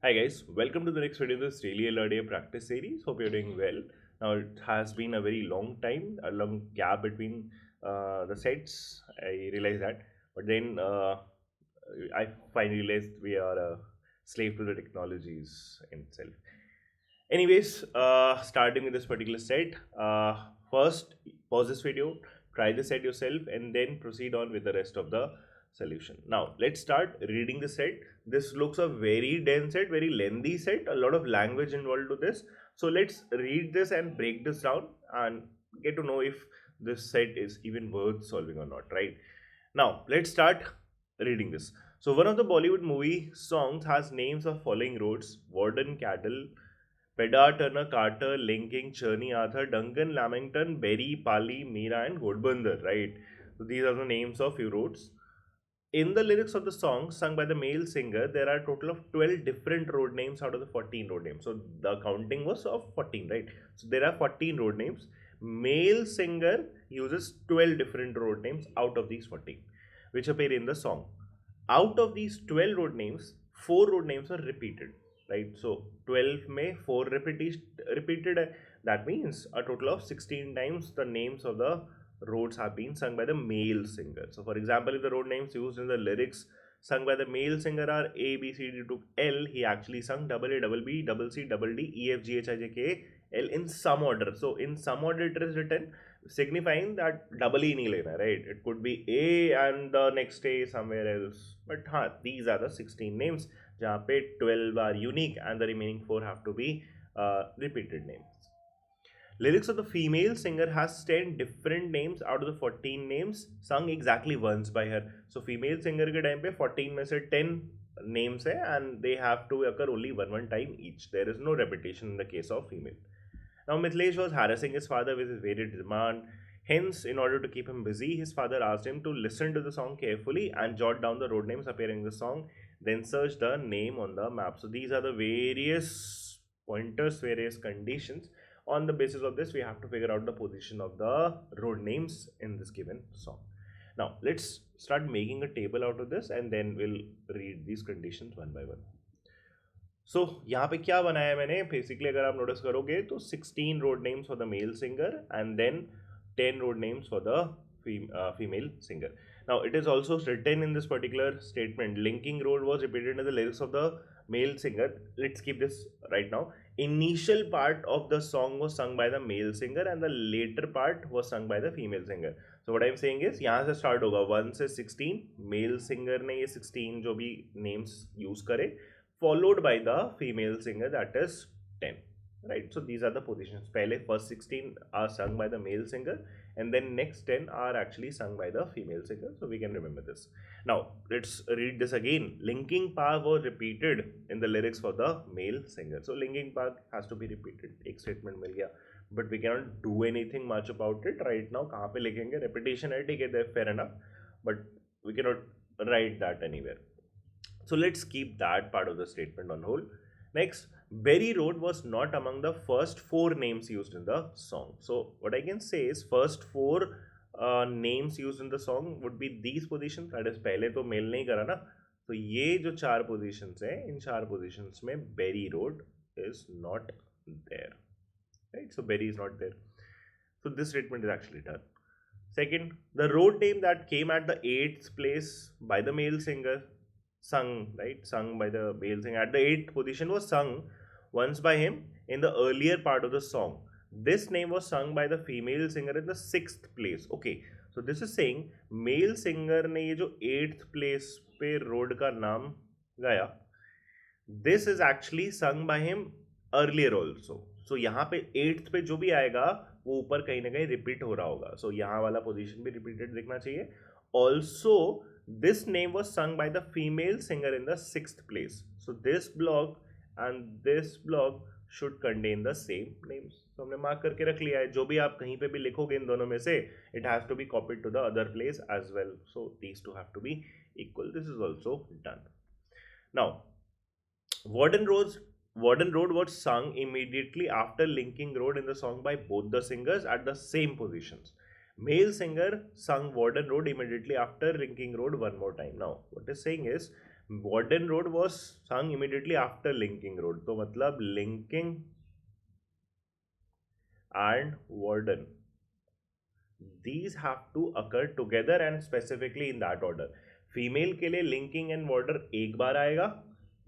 Hi guys, welcome to the next video in this daily LRDA practice series. Hope you're doing well. Now it has been a very long time, a long gap between the sets. I realize that, but then I finally realized we are a slave to the technologies in itself. Anyways, starting with this particular set, first pause this video, try the set yourself, and then proceed on with the rest of the solution. Now, let's start reading the set. This looks a very dense set, very lengthy set, a lot of language involved to this. So, let's read this and break this down and get to know if this set is even worth solving or not, right? Now, let's start reading this. So, one of the Bollywood movie songs has names of following roads: Warden Cattle, Pedar, Turner, Carter, Linking, Cherney, Arthur, Duncan, Lamington, Berry, Pali, Meera, and Godbandar, right? So these are the names of few roads. In the lyrics of the song sung by the male singer, there are a total of 12 different road names out of the 14 road names. So the counting was of 14, right? So there are 14 road names. Male singer uses 12 different road names out of these 14, which appear in the song. Out of these 12 road names, 4 road names are repeated, right? So 12 may 4 repeated, that means a total of 16 times the names of the roads have been sung by the male singer. So for example, if the road names used in the lyrics sung by the male singer are A, B, C, D to L, he actually sung double A, double B, double C, double D, E, F, G, H, I, J, K, L in some order. So in some order it is written, signifying that double E nahi lena, right? It could be A and the next A somewhere else. But these are the 16 names, jahan pe 12 are unique and the remaining 4 have to be repeated names. Lyrics of the female singer has 10 different names out of the 14 names sung exactly once by her. So female singer के time पे 14 में से 10 names है and they have to occur only one time each. There is no repetition in the case of female. Now Mithlesh was harassing his father with his varied demand. Hence, in order to keep him busy, his father asked him to listen to the song carefully and jot down the road names appearing in the song, then search the name on the map. So these are the various pointers, various conditions. On the basis of this, we have to figure out the position of the road names in this given song. Now, let's start making a table out of this and then we'll read these conditions one by one. सो यहाँ पे क्या बनाया है मैंने basically अगर आप notice करोगे तो 16 road names for the male singer and then 10 road names for the female singer. Now it is also written in this particular statement, linking road was repeated in the lyrics of the male singer. Let's keep this right now. Initial part of the song was sung by the male singer and the later part was sung by the female singer. So what I'm saying is यहाँ से start होगा 1 से 16, male singer ने ये 16 जो भी names use करे, followed by the female singer, that is 10, right? So these are the positions. Pehle first 16 are sung by the male singer and then next 10 are actually sung by the female singer, so we can remember this. Now let's read this again. Linking part was repeated in the lyrics for the male singer. So linking part has to be repeated. Ek statement mil gaya, but we cannot do anything much about it right now. Kahan pe likhenge? Repetition hai, theek hai, fair enough, but we cannot write that anywhere. So let's keep that part of the statement on hold. Next, Berry Road was not among the first 4 names used in the song. So what I can say is first 4 names used in the song would be these positions. That is, पहले तो mail नहीं करा ना, तो ये जो 4 positions हैं, इन 4 positions में Berry Road is not there, right? So Berry is not there. So this statement is actually done. Second, the road name that came at the 8th place by the male singer, sung by the male singer at the 8th position, was sung once by him in the earlier part of the song. This name was sung by the female singer in the 6th place. Okay, so this is saying male singer ने ये जो 8th place पे road का नाम गाया, this is actually sung by him earlier also. So यहाँ पे 8th पे जो भी आएगा वो ऊपर कहीं ना कहीं रिपीट हो रहा होगा. So यहाँ वाला पोजीशन भी रिपीटेड दिखना चाहिए. Also, this name was sung by the female singer in the 6th place. So this block and this block should contain the same names. So हमने मार्क करके रख लिया है. जो भी आप कहीं पे भी लिखोगे इन दोनों में से, it has to be copied to the other place as well. So these two have to be equal. This is also done. Now, Warden Road was sung immediately after Linking Road in the song by both the singers at the same positions. Male singer sung Warden Road immediately after Linking Road one more time. Now, what is saying is Warden Road was sung immediately after Linking Road, तो मतलब Linking and Warden, these have to occur together and specifically in that order. Female के लिए linking and वार्डर एक बार आएगा,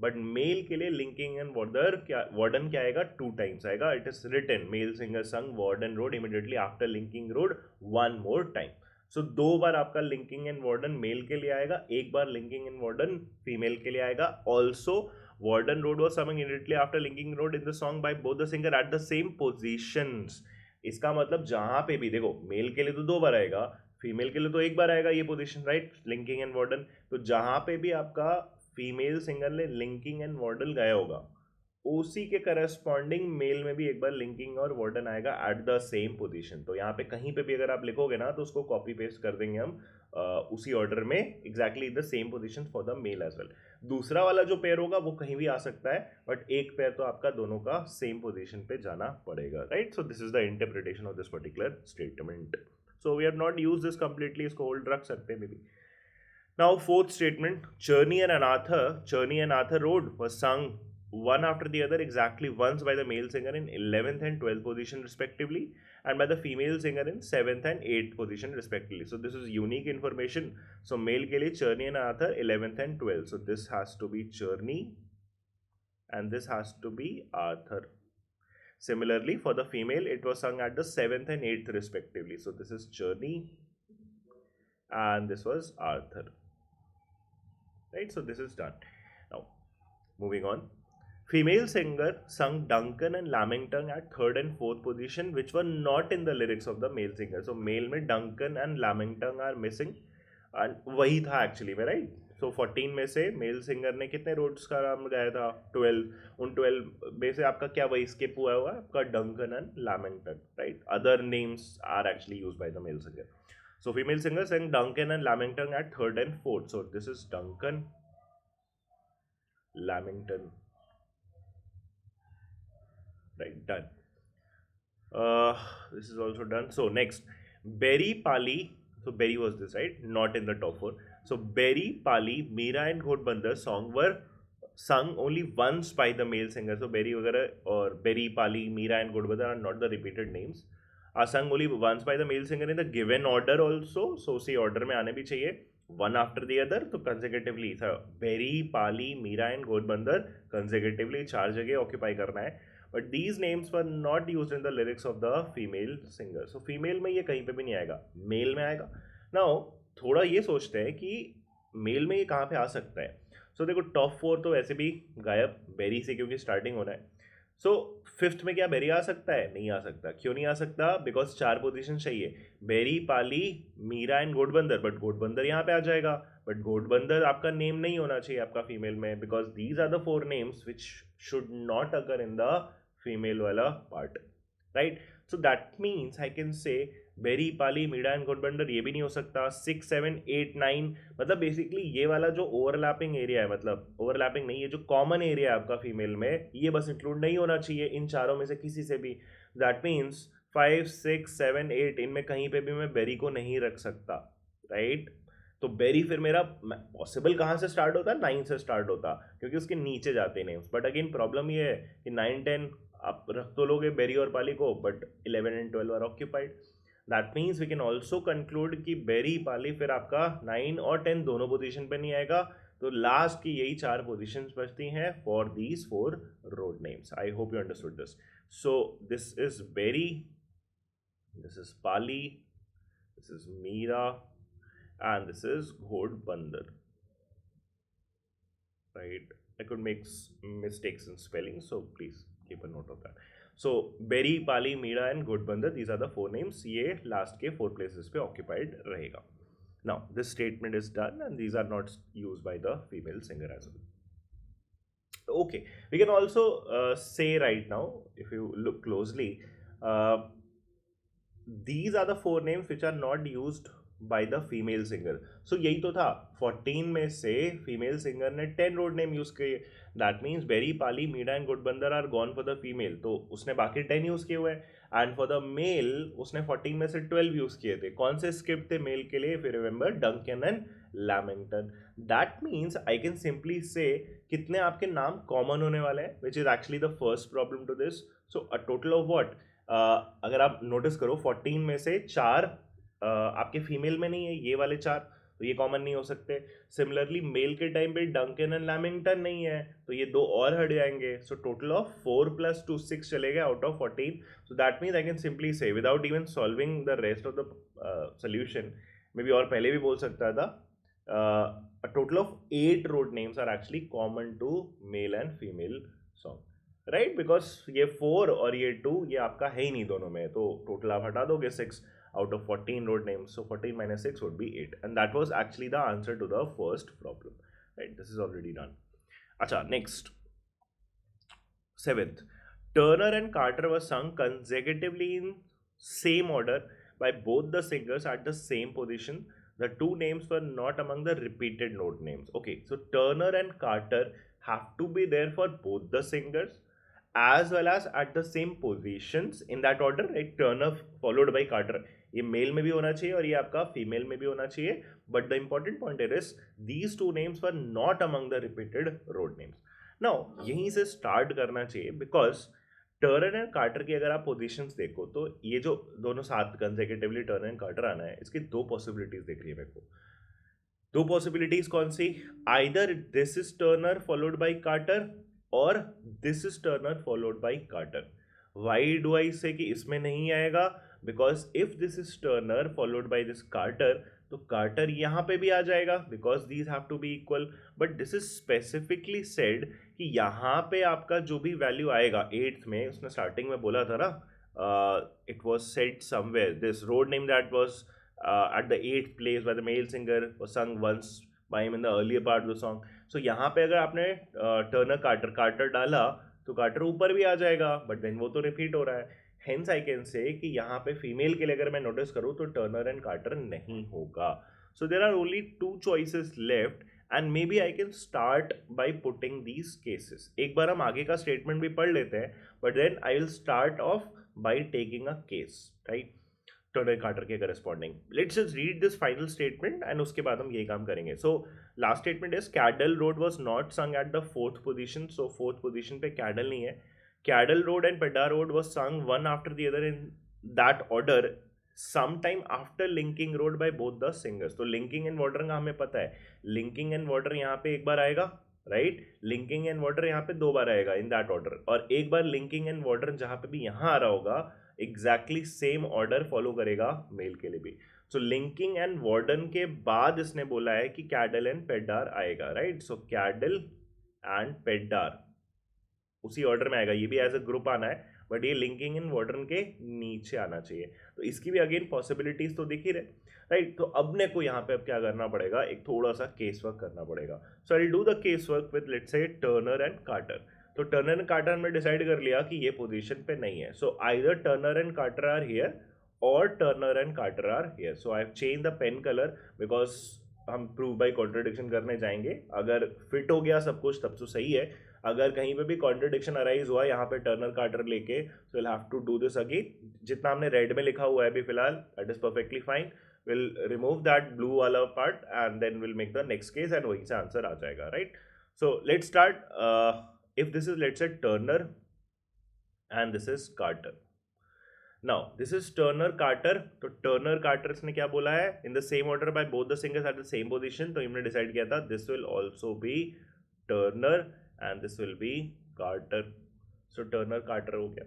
but mail के लिए linking and warden क्या आएगा, 2 टाइम्स आएगा. It is written male singer sung Warden Road immediately after Linking Road 1 more time. So 2 बार आपका लिंकिंग एंड वार्डन मेल के लिए आएगा, 1 बार लिंकिंग एंड वार्डन फीमेल के लिए आएगा. Also Warden Road was coming immediately after Linking Road in the song by both the singer at the same positions. इसका मतलब जहां पे भी देखो, मेल के लिए तो 2 बार आएगा, फीमेल के लिए तो 1 बार आएगा ये position, right, linking and warden. तो जहां पे भी आपका फीमेल सिंगर ने लिंकिंग एंड वार्डन गाया होगा, उसी के करस्पॉन्डिंग मेल में भी एक बार लिंकिंग और वार्डन आएगा एट द सेम पोजीशन. तो यहाँ पे कहीं पे भी अगर आप लिखोगे ना, तो उसको कॉपी पेस्ट कर देंगे हम उसी ऑर्डर में, exactly the same position for the male as well. दूसरा वाला जो पेयर होगा वो कहीं भी आ सकता है, बट एक पेयर तो आपका दोनों का सेम पोजीशन पे जाना पड़ेगा, right. So this is the interpretation of this particular statement. So we have not use this completely, इसको होल्ड रख सकते हैं maybe. Now fourth statement, Cherney and Arthur Road was sung one after the other exactly once by the male singer in 11th and 12th position respectively, and by the female singer in 7th and 8th position respectively. So this is unique information. So male के लिए Cherney and Arthur 11th and 12th. So this has to be Cherney and this has to be Arthur. Similarly for the female, it was sung at the 7th and 8th respectively. So this is Cherney and this was Arthur. Right, so this is done. Now moving on, female singer sung Duncan and Lamington at 3rd and 4th position, which were not in the lyrics of the male singer. So male में Duncan and Lamington are missing, and वही था actually में, right. So 14 में से male singer ने कितने roads का नाम गाया था, 12. उन 12 में से आपका क्या वही स्किप हुआ हुआ आपका Duncan and Lamington, right. Other names are actually used by the male singer. So female singer sang Duncan and Lamington at 3rd and 4th. So this is Duncan, Lamington. Right, done. This is also done. So next, Berry Pali. So Berry was this, right? Not in the top 4. So Berry Pali, Meera and Ghodbandar song were sung only once by the male singer. So Berry वगैरह और Berry Pali, Meera and Ghodbandar are not the repeated names. are sung only once by the male singer in the given order also. So उसी order में आने भी चाहिए, one after the other. तो consecutively था Berry, Pali, Meera and Ghodbandar consecutively 4 जगह occupy करना है. But these names were not used in the lyrics of the female singer. So female में ये कहीं पे भी नहीं आएगा, male में आएगा. Now थोड़ा ये सोचते हैं कि male में ये कहाँ पे आ सकता है. So देखो top 4 तो वैसे भी गायब Berry से, क्योंकि starting होना है. सो फिफ्थ में क्या बेरी आ सकता है, नहीं आ सकता. क्यों नहीं आ सकता, बिकॉज 4 पोजीशन चाहिए, Berry, Pali, Mira and Ghodbunder. But Ghodbunder यहाँ पे आ जाएगा, बट घोड़बंदर आपका नेम नहीं होना चाहिए आपका फीमेल में, because these are the 4 names which should not occur in the female वाला part, right. So that means I can say Berry, Pali, Mira and Ghodbunder ये भी नहीं हो सकता. 6, 7, 8, 9 मतलब बेसिकली ये वाला जो ओवरलैपिंग एरिया है, मतलब ओवरलैपिंग नहीं, ये जो कॉमन एरिया है आपका फीमेल में, ये बस इंक्लूड नहीं होना चाहिए इन चारों में से किसी से भी. दैट मीन्स 5, 6, 7, 8 इनमें कहीं पे भी मैं बेरी को नहीं रख सकता, राइट. तो बेरी फिर मेरा पॉसिबल कहाँ से स्टार्ट होता है, 9 से स्टार्ट होता, क्योंकि उसके नीचे जाते हैं नेम्स. बट अगेन प्रॉब्लम ये है कि 9, 10 आप रख तो लोगे बेरी और पाली को, but 11 and 12 are occupied. That means we can also conclude कि बेरी, पाली फिर आपका 9 और 10 दोनों पोजीशन पे नहीं आएगा. तो लास्ट की यही 4 पोजीशंस बचती हैं for these 4 road names. I hope you understood this. So this is Berry, this is Pali, this is Mira and this is Ghodbandar, right. I could make mistakes in spelling, so please keep a note of that. So Berry, Pali, Meera and Ghodbandar, these are the 4 names. ये last के 4 places पे occupied रहेगा. Now this statement is done and these are not used by the female singer as well. Okay, we can also say right now, if you look closely, these are the 4 names which are not used by the female singer. So यही तो था, 14 में से female singer ने 10 road name use किए. That means Berry, Pali, Mira and Ghodbunder are gone for the female, तो उसने बाकी 10 यूज किए हुए हैं. एंड फॉर द मेल उसने 14 में से 12 यूज किए थे. कौन से स्किप थे मेल के लिए, फिर remember Duncan and Lamington. That means I can simply say कितने आपके नाम कॉमन होने वाले हैं, which is actually the first problem to this. So a total of what, अगर आप नोटिस करो 14 में से 4 आपके फीमेल में नहीं है, ये वाले 4, तो ये कॉमन नहीं हो सकते. सिमिलरली मेल के टाइम पे डंकन एंड लैमिंगटन नहीं है, तो ये 2 और हट जाएंगे. सो टोटल ऑफ 4 + 2 6 चलेगा out of 14. So that means I can simply say without even solving the rest of the solution, may be और पहले भी बोल सकता था, a total of 8 road names are actually common to male and female song, right? Because ये 4 और ये 2 ये आपका है ही नहीं दोनों में, तो टोटल आप हटा दोगे 6 out of 14 road names, so 14 minus 6 would be 8, and that was actually the answer to the first problem, right? This is already done. Acha, next, 7th, Turner and Carter were sung consecutively in same order by both the singers at the same position. The two names were not among the repeated note names. Okay, so Turner and Carter have to be there for both the singers as well as at the same positions in that order, right? Turner followed by Carter. ये mail में भी होना चाहिए और ये आपका female में भी होना चाहिए. But the important point is these two names were not among the repeated road names. Now यहीं से स्टार्ट करना चाहिए, बिकॉज टर्नर एंड कार्टर की अगर आप पोजीशंस देखो तो ये जो दोनों साथ कंसेक्यूटिवली टर्नर एंड कार्टर आना है, इसकी 2 पॉसिबिलिटीज दिख रही है मेरे को. 2 पॉसिबिलिटीज कौन सी? Either this is Turner followed by Carter और this is Turner followed by Carter. Why do I say कि इसमें नहीं आएगा? Because if this is Turner followed by this Carter, तो कार्टर यहाँ पे भी आ जाएगा, because these have to be equal. But this is specifically said कि यहाँ पे आपका जो भी वैल्यू आएगा 8th में, उसने स्टार्टिंग में बोला था ना, it was said somewhere this road name that was at the 8th place by the male singer was sung once by him in the earlier part of the song. So यहाँ पे अगर आपने Turner quarter डाला तो quarter ऊपर भी आ जाएगा, बट देन वो तो रिपीट हो रहा है. हेंस आई कैन से कि यहाँ पे फीमेल के लिए अगर मैं नोटिस करूँ तो टर्नर एंड कार्टर नहीं होगा. So there are only 2 choices left and maybe I can start by putting these cases. एक बार हम आगे का स्टेटमेंट भी पढ़ लेते हैं, but then I will start off by taking a case, right? Turner Carter के corresponding. Let's just read this final statement and उसके बाद हम ये काम करेंगे. So last statement is Cadell Road was not sung at the 4th position. So 4th position पे Cadell नहीं है. Cadell Road and Peddar Road was sung one after the other in that order some time after Linking Road by both the singers. तो Linking and वाटर का हमें पता है, linking and water यहाँ पे एक बार आएगा, राइट? लिंकिंग एंड वाटर यहाँ पे 2 बार आएगा इन दैट ऑर्डर, और एक बार लिंकिंग एंड वाटर जहाँ पे भी यहाँ आ रहा होगा एग्जैक्टली सेम ऑर्डर फॉलो करेगा मेल के लिए भी. सो लिंकिंग एंड वार्डन के बाद इसने बोला है कि कैडल एंड पेडार आएगा, राइट? सो कैडल एंड पेडार उसी ऑर्डर में आएगा. ये भी एज अ ग्रुप आना है, बट ये लिंकिंग एंड वार्डन के नीचे आना चाहिए. तो इसकी भी अगेन पॉसिबिलिटीज तो दिख ही रहे, राइट? तो अब ने को यहाँ पे अब क्या करना पड़ेगा, एक थोड़ा सा केस वर्क करना पड़ेगा. So I will do the case work with let's say Turner and Carter. तो टर्नर एंड कार्टर हमने डिसाइड कर लिया कि ये पोजीशन पे नहीं है. So either Turner and Carter are here और Turner and Carter are here. So I have change the pen colour because हम प्रूव बाय कॉन्ट्रडिक्शन करने जाएंगे. अगर फिट हो गया सब कुछ तब तो सही है, अगर कहीं पे भी कॉन्ट्रडिक्शन अराइज हुआ यहाँ पे टर्नर कार्टर लेके, so will have to do this again. जितना हमने रेड में लिखा हुआ है अभी फिलहाल, that is perfectly fine. Will remove that blue वाला part and then will make the next case and वहीं से आंसर आ जाएगा, right? So let's start. If this is let's say Turner and this is Carter. Now this is Turner Carter. तो Turner Carter ने क्या बोला है? In the same order by both the singers at the same position. तो हमने decide किया था this will also be Turner and this will be Carter. So Turner Carter हो गया.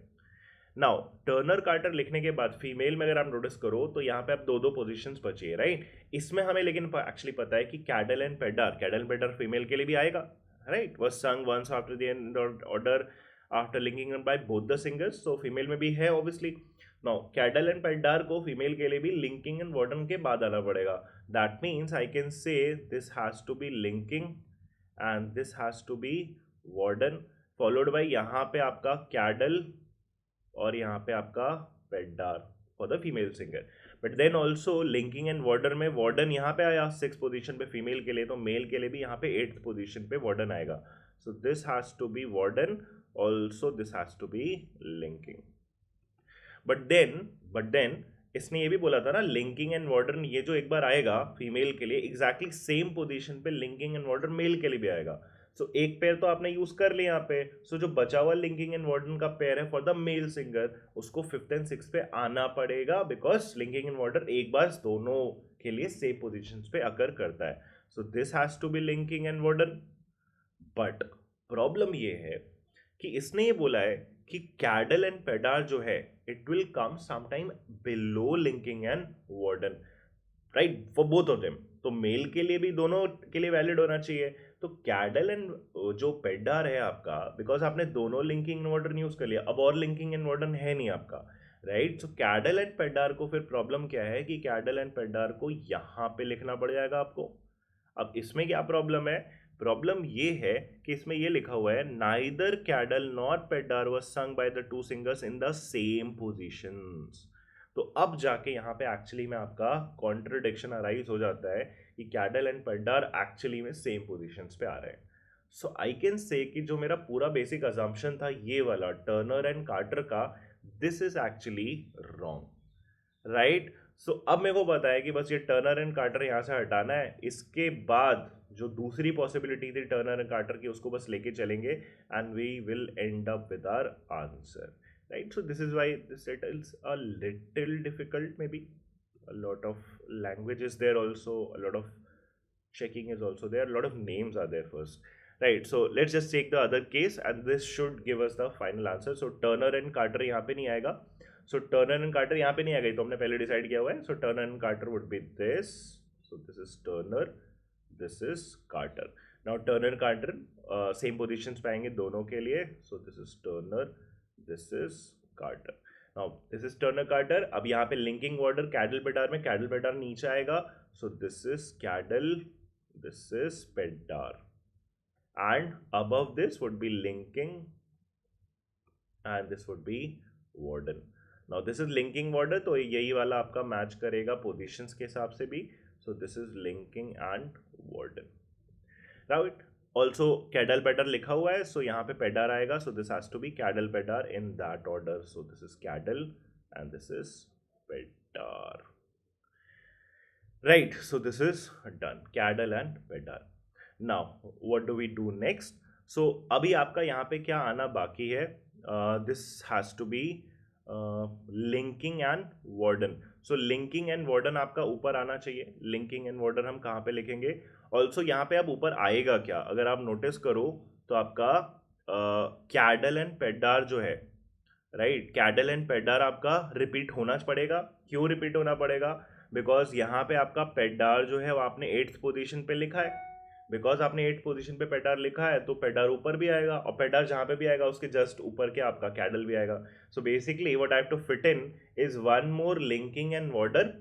Now Turner Carter लिखने के बाद फीमेल में अगर आप नोटिस करो तो यहाँ पे अब 2 पोजीशंस बची है, राइट? इसमें हमें लेकिन एक्चुअली पता है कि कैडल एंड पेडर फीमेल के लिए भी आएगा, right? Was sung once after the end order after linking them by both the singers. So female में भी है obviously. Now कैडल एंड पेडार को फीमेल के लिए भी लिंकिंग एंड वार्डन के बाद आना पड़ेगा. That means I can say this has to be linking and this has to be warden followed by यहाँ पे आपका कैडल और यहाँ पे आपका Pedder for the female singer. But then also Linking and Warden में वार्डन यहाँ पे आया 6th पोजीशन पे फीमेल के लिए, तो मेल के लिए भी यहाँ पे 8th पोजीशन पे वार्डन आएगा. So this has to be Warden, also this has to be Linking. But then इसने ये भी बोला था ना, लिंकिंग एंड वार्डन ये जो एक बार आएगा फीमेल के लिए एग्जैक्टली सेम पोजीशन पे लिंकिंग एंड वार्डन मेल के लिए भी आएगा। सो एक पेयर तो आपने यूज कर लिया यहाँ पे। सो जो बचा हुआ लिंकिंग एंड वार्डन का पेयर है फॉर द मेल सिंगर, उसको फिफ्थ एंड सिक्स पे आना पड़ेगा, बिकॉज लिंकिंग एंड वार्डन एक बार दोनों के लिए सेम पोजिशन पे अकर करता है। So this has to be Linking and Warden. But problem ये है कि इसने ये बोला है कि कैडल एंड पेडार जो है it will come sometime below linking and warden, right, for both of them. तो मेल के लिए भी दोनों के लिए वैलिड होना चाहिए। तो कैडल एंड जो पेडार है आपका, बिकॉज आपने दोनों लिंकिंग एंड वार्डन यूज कर लिया, अब और लिंकिंग एंड वार्डन है नहीं आपका, राइट। सो कैडल एंड पेडार को फिर प्रॉब्लम क्या है कि कैडल एंड पेडार को यहां पे लिखना पड़ जाएगा आपको। अब इसमें क्या प्रॉब्लम है? प्रॉब्लम ये है कि इसमें ये लिखा हुआ है neither Cadell nor Peddar was sung by the two singers in the same positions. तो अब जाके यहाँ पे एक्चुअली में आपका कॉन्ट्रडिक्शन अराइज हो जाता है कि कैडल एंड पेडार एक्चुअली में सेम पोजीशंस पे आ रहे हैं। सो आई कैन से कि जो मेरा पूरा बेसिक अजम्पशन था ये वाला टर्नर एंड कार्टर का, this is actually wrong, right. So अब मेरे को पता है कि बस ये टर्नर एंड कार्टर यहाँ से हटाना है, इसके बाद जो दूसरी पॉसिबिलिटी थी टर्नर एंड कार्टर की उसको बस लेके चलेंगे and we will end up with our answer, right? So this is why this is a little difficult, maybe a lot of language is there also, a lot of checking is also there, a lot of names are there first, right? So let's just take the other case and this should give us the final answer. So Turner and Carter यहाँ पे नहीं आएगा, so Turner and Carter यहाँ पे नहीं आएगा, तो हमने पहले डिसाइड किया हुआ है। So Turner and Carter would be this, so this is Turner, this is Carter. Now Turner Carter same positions पे आएंगे दोनों के लिए, so this is Turner, this is Carter. Now this is Turner Carter. अब यहाँ पे linking order cattle पेडार में cattle पेडार नीचे आएगा, so this is cattle, this is पेडार, and above this would be linking and this would be warden. Now this is linking order, तो यही वाला आपका मैच करेगा पोजीशंस के हिसाब से भी, so this is linking and warden, right? Also Cadell Peddar लिखा हुआ है, सो यहाँ पे पेडार आएगा, so this has to be Cadell Peddar in that order, so this is Cadell and this is Peddar, right. So this is done, Cadell and Peddar. Now what do we do next? So अभी आपका यहाँ पे क्या आना बाकी है? This has to be Linking and Warden. So Linking and Warden आपका ऊपर आना चाहिए। लिंकिंग एंड वार्डन हम कहाँ पे लिखेंगे? ऑल्सो यहाँ पे अब ऊपर आएगा क्या, अगर आप नोटिस करो तो आपका कैडल एंड पेडार जो है, राइट, कैडल एंड पेडार आपका रिपीट होना पड़ेगा। क्यों रिपीट होना पड़ेगा? बिकॉज यहाँ पे आपका पेडार जो है वो आपने 8th पोजीशन पे लिखा है, बिकॉज आपने 8th पोजीशन पे पेडार लिखा है तो पेडार ऊपर भी आएगा, और पेडार जहाँ पे भी आएगा उसके जस्ट ऊपर के आपका कैडल भी आएगा। So basically what I have to fit in is one more Linking and Warden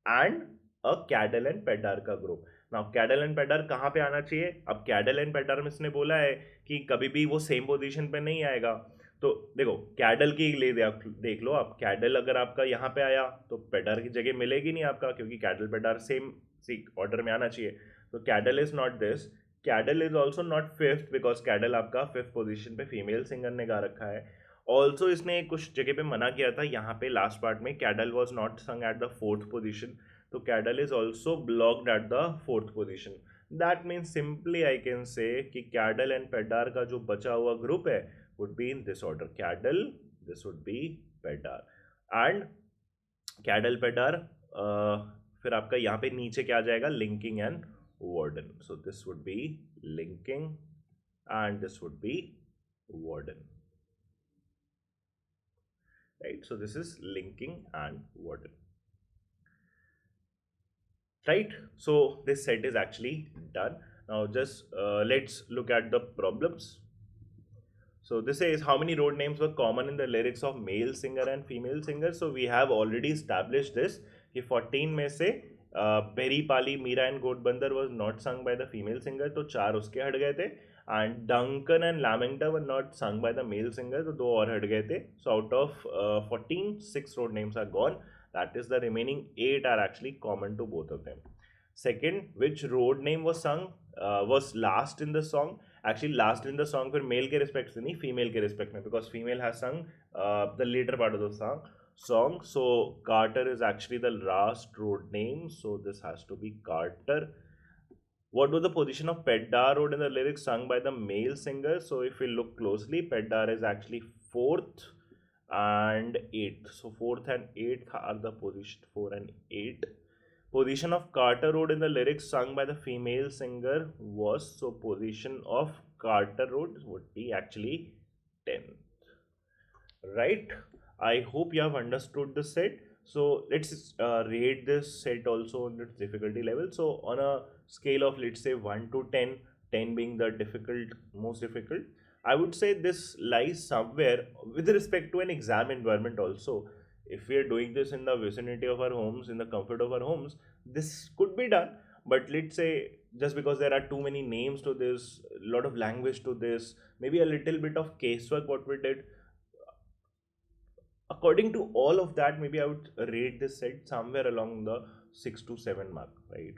and a Cadell and Peddar का group. Now Cadell and Peddar कहाँ पे आना चाहिए? अब कैडल एंड पेडार में इसने बोला है कि कभी भी वो सेम पोजीशन पे नहीं आएगा, तो देखो कैडल की ले देख लो आप, कैडल अगर आपका यहाँ पे आया तो पेडार की जगह मिलेगी नहीं आपका, क्योंकि कैडल पेडार सेम सी ऑर्डर में आना चाहिए। तो Cadell is not this, cattle is also not fifth, because cattle आपका 5th पोजीशन पे फीमेल सिंगर ने गा रखा है। ऑल्सो इसने कुछ जगह पे मना किया था, यहाँ पे लास्ट पार्ट में Cadell was not sung at the 4th position, तो Cadell is also blocked at the 4th position. That means simply I can say कि कैडल एंड पेडार का जो बचा हुआ ग्रुप है would be in this order, Cadell, this would be Peddar, and Cadell Peddar फिर आपका यहाँ पे नीचे क्या आ जाएगा? Linking and Warden, so this would be linking and this would be warden, right? So this is linking and warden, right? So this set is actually done. Now just let's look at the problems. So this says how many road names were common in the lyrics of male singer and female singer. So we have already established this कि 14 में से Berry Pali Mira and Ghodbunder was not sung by the female singer, तो 4 उसके हट गए थे, and Duncan and Lamington were not sung by the male singer, तो 2 और हट गए थे। So out of 14, 6 road names are gone, that is the remaining 8 are actually common to both of them. Second, which road name was sung was last in the song? Actually last in the song फिर male के respect से नहीं, female के respect में, because female has sung the latter part of the song. song. So Carter is actually the last road name. So this has to be Carter. What was the position of Peddar Road in the lyrics sung by the male singer? So if we look closely, Peddar is actually fourth and eighth. So fourth and eighth are the position, four and eight. Position of Carter Road in the lyrics sung by the female singer was, so position of Carter Road would be actually 10th. Right? I hope you have understood the set. So let's rate this set also on its difficulty level. So on a scale of, let's say, 1 to 10, 10 being the difficult, most difficult, I would say this lies somewhere with respect to an exam environment also. If we are doing this in the vicinity of our homes, in the comfort of our homes, this could be done. But let's say just because there are too many names to this, a lot of language to this, maybe a little bit of casework what we did, according to all of that, maybe I would rate this set somewhere along the 6 to 7 mark, right?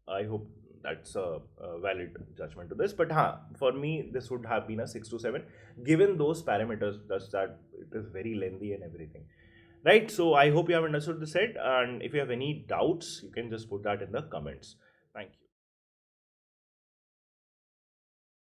I hope that's a valid judgment to this. But for me, this would have been a 6 to 7, given those parameters, thus that it is very lengthy and everything. Right, so I hope you have understood the set, and if you have any doubts, you can just put that in the comments.